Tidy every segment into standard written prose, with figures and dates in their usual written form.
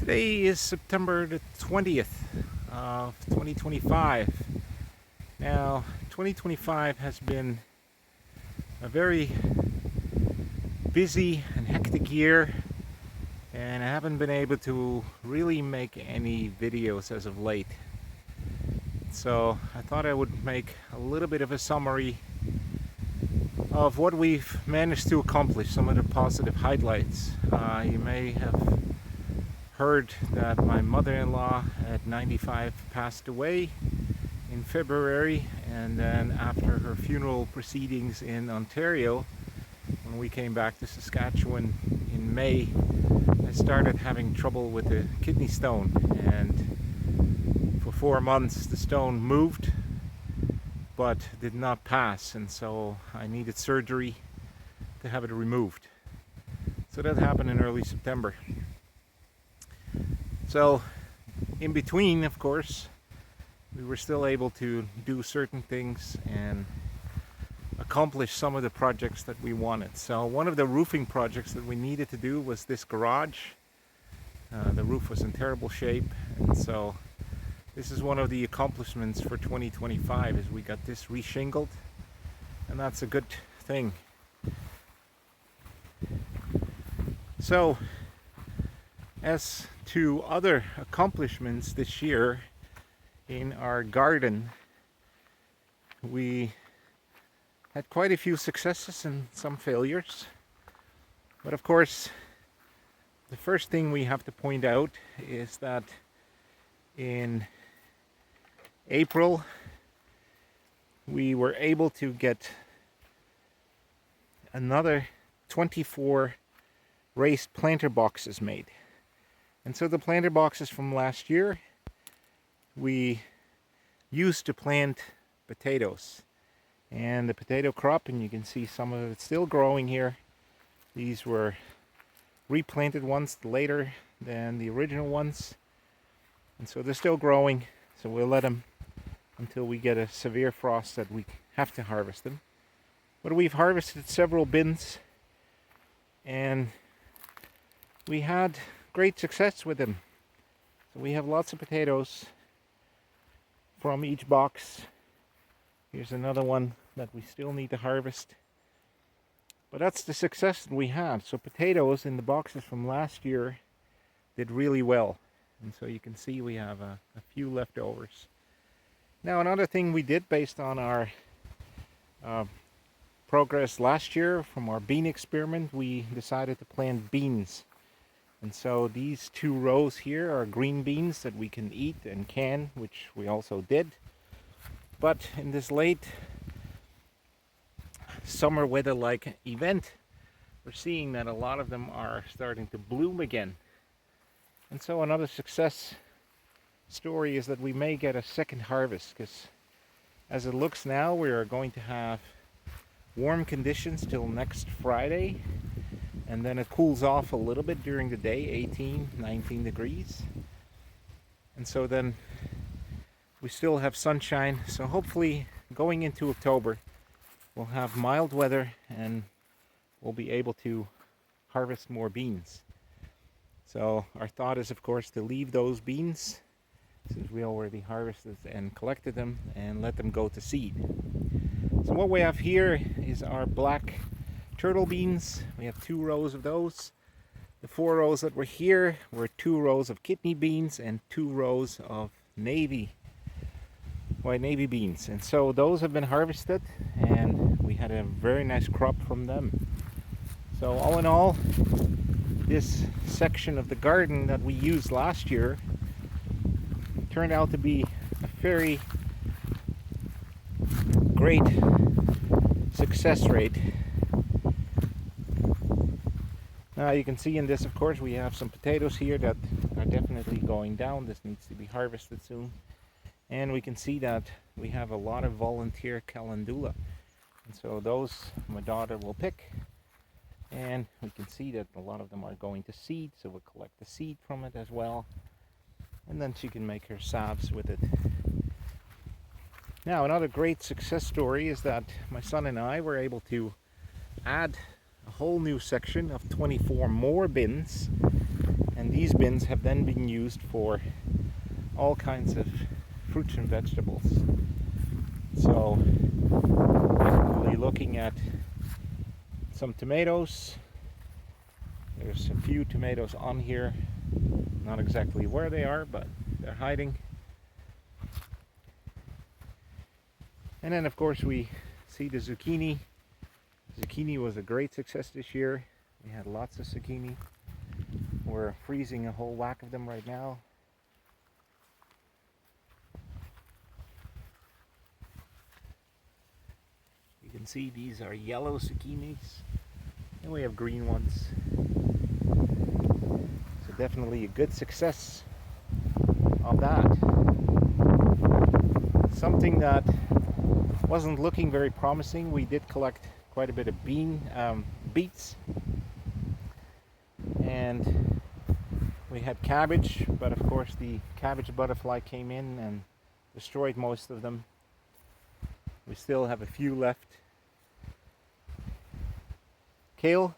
Today is September the 20th of 2025. Now, 2025 has been a very busy and hectic year, and I haven't been able to really make any videos as of late. So I thought I would make a little bit of a summary of what we've managed to accomplish, some of the positive highlights. You may have heard that my mother-in-law at 95 passed away in February, and then after her funeral proceedings in Ontario, when we came back to Saskatchewan in May, I started having trouble with a kidney stone, and for 4 months the stone moved but did not pass, and so I needed surgery to have it removed. So that happened in early September. So in between, of course, we were still able to do certain things and accomplish some of the projects that we wanted. So one of the roofing projects that we needed to do was this garage. The roof was in terrible shape, and so this is one of the accomplishments for 2025, is we got this reshingled, and that's a good thing. So as to other accomplishments this year in our garden, we had quite a few successes and some failures. But of course, the first thing we have to point out is that in April we were able to get another 24 raised planter boxes made. And so the planter boxes from last year we used to plant potatoes, and the potato crop, and you can see some of it still growing here. These were replanted ones later than the original ones, and so they're still growing. So we'll let them until we get a severe frost that we have to harvest them. But we've harvested several bins, and we had great success with them. So we have lots of potatoes from each box. Here's another one that we still need to harvest. But that's the success that we had. So potatoes in the boxes from last year did really well. And so you can see we have a few leftovers. Now, another thing we did based on our progress last year from our bean experiment, we decided to plant beans. And so these 2 rows here are green beans that we can eat and can, which we also did. But in this late summer weather-like event, we're seeing that a lot of them are starting to bloom again. And so another success story is that we may get a second harvest, because as it looks now, we are going to have warm conditions till next Friday. And then it cools off a little bit during the day, 18, 19 degrees. And so then we still have sunshine. So hopefully going into October, we'll have mild weather and we'll be able to harvest more beans. So our thought is, of course, to leave those beans, since we already harvested and collected them, and let them go to seed. So what we have here is our black turtle beans. We have 2 rows of those. The 4 rows that were here were 2 rows of kidney beans and 2 rows of white navy beans. And so those have been harvested, and we had a very nice crop from them. So all in all, this section of the garden that we used last year turned out to be a very great success rate. Now you can see in this, of course, we have some potatoes here that are definitely going down. This needs to be harvested soon. And we can see that we have a lot of volunteer calendula. And so those my daughter will pick. And we can see that a lot of them are going to seed, so we'll collect the seed from it as well. And then she can make her salves with it. Now, another great success story is that my son and I were able to add a whole new section of 24 more bins, and these bins have then been used for all kinds of fruits and vegetables. So definitely looking at some tomatoes. There's a few tomatoes on here, not exactly where they are, but they're hiding. And then of course we see the zucchini. Zucchini was a great success this year. We had lots of zucchini. We're freezing a whole whack of them right now. You can see these are yellow zucchinis, and we have green ones. So definitely a good success of that. Something that wasn't looking very promising, we did collect quite a bit of beets, and we had cabbage, but of course the cabbage butterfly came in and destroyed most of them. We still have a few left. Kale,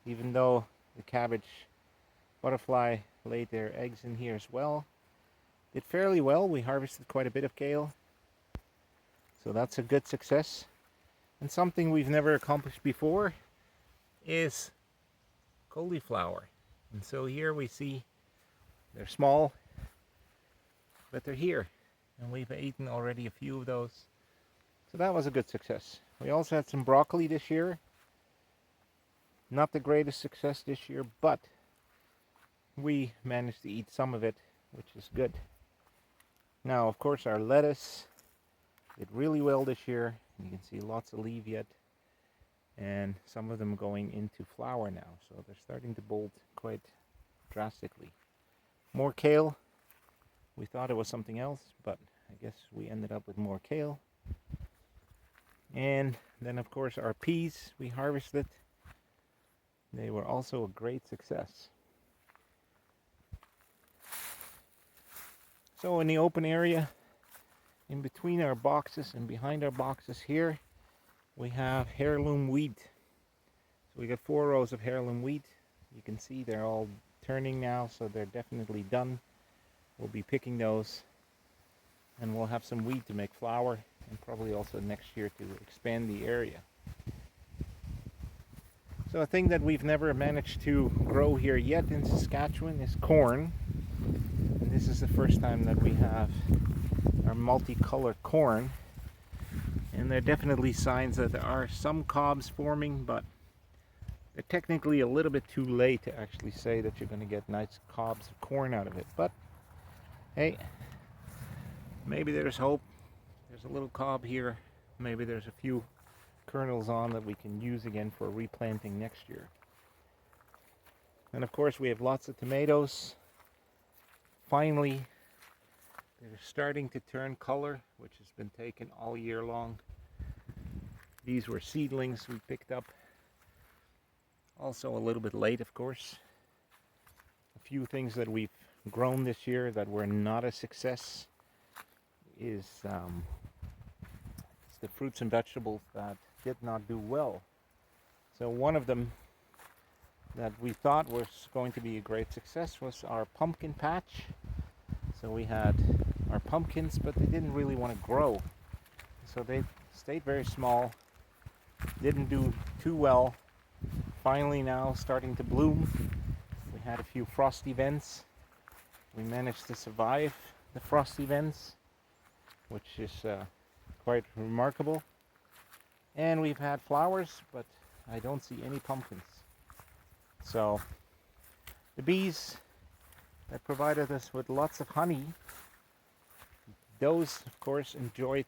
even though the cabbage butterfly laid their eggs in here as well, did fairly well. We harvested quite a bit of kale, so that's a good success. And something we've never accomplished before is cauliflower. And so here we see they're small, but they're here, and we've eaten already a few of those. So that was a good success. We also had some broccoli this year. Not the greatest success this year, but we managed to eat some of it, which is good. Now, of course, our lettuce did really well this year. You can see lots of leaf yet, and some of them going into flower now, so they're starting to bolt quite drastically. More kale. We thought it was something else, but I guess we ended up with more kale. And then of course our peas we harvested. They were also a great success. So in the open area in between our boxes and behind our boxes here, we have heirloom wheat. So we got 4 rows of heirloom wheat. You can see they're all turning now, so they're definitely done. We'll be picking those, and we'll have some wheat to make flour, and probably also next year to expand the area. So a thing that we've never managed to grow here yet in Saskatchewan is corn. And this is the first time that we have our multicolored corn. And there are definitely signs that there are some cobs forming, but they're technically a little bit too late to actually say that you're going to get nice cobs of corn out of it. But hey, maybe there's hope. There's a little cob here. Maybe there's a few kernels on that we can use again for replanting next year. And of course we have lots of tomatoes. Finally, they're starting to turn color, which has been taken all year long. These were seedlings we picked up. Also a little bit late, of course. A few things that we've grown this year that were not a success is the fruits and vegetables that did not do well. So one of them that we thought was going to be a great success was our pumpkin patch. So we had our pumpkins, but they didn't really want to grow. So they stayed very small, didn't do too well. Finally now starting to bloom. We had a few frost events. We managed to survive the frost events, which is quite remarkable. And we've had flowers, but I don't see any pumpkins. So the bees that provided us with lots of honey, those of course enjoyed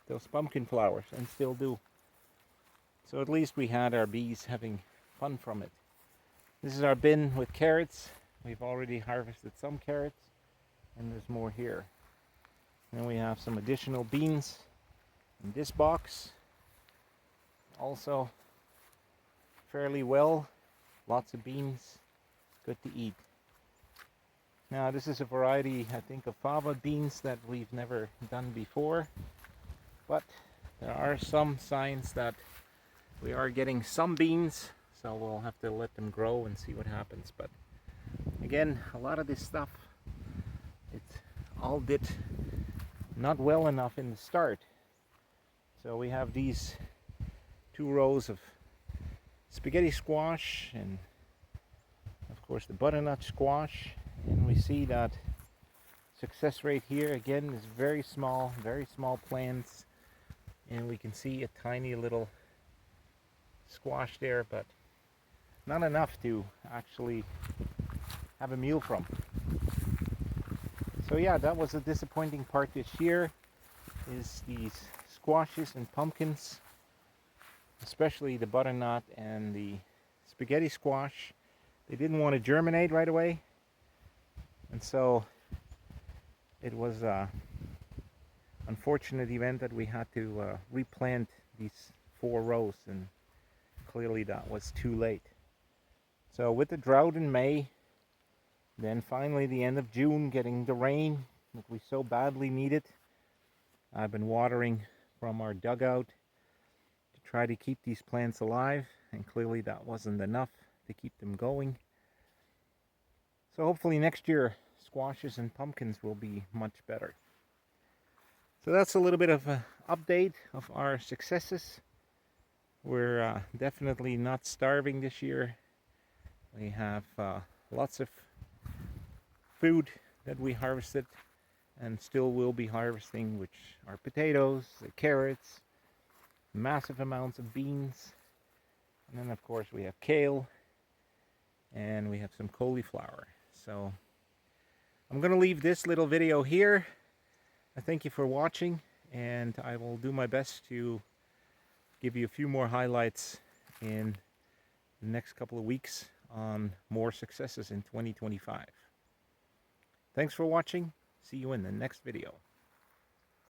those pumpkin flowers and still do. So at least we had our bees having fun from it. This is our bin with carrots. We've already harvested some carrots, and there's more here. And then we have some additional beans in this box. Also fairly well. Lots of beans. Good to eat. Now this is a variety, I think, of fava beans that we've never done before. But there are some signs that we are getting some beans. So we'll have to let them grow and see what happens. But again, again, a lot of this stuff, it all did not well enough in the start. So we have these 2 rows of spaghetti squash and of course the butternut squash, and we see that success rate here again is very small plants, and we can see a tiny little squash there, but not enough to actually have a meal from. So yeah, that was a disappointing part this year, is these squashes and pumpkins, especially the butternut and the spaghetti squash. They didn't want to germinate right away, and so it was an unfortunate event that we had to replant these 4 rows, and clearly that was too late. So with the drought in May, then finally the end of June, getting the rain that we so badly needed, I've been watering from our dugout to try to keep these plants alive, and clearly that wasn't enough to keep them going. So hopefully next year squashes and pumpkins will be much better. So that's a little bit of an update of our successes. We're definitely not starving this year. We have lots of food that we harvested and still will be harvesting, which are potatoes, the carrots, massive amounts of beans, and then of course we have kale, and we have some cauliflower. So I'm going to leave this little video here. I thank you for watching, and I will do my best to give you a few more highlights in the next couple of weeks on more successes in 2025. Thanks for watching. See you in the next video.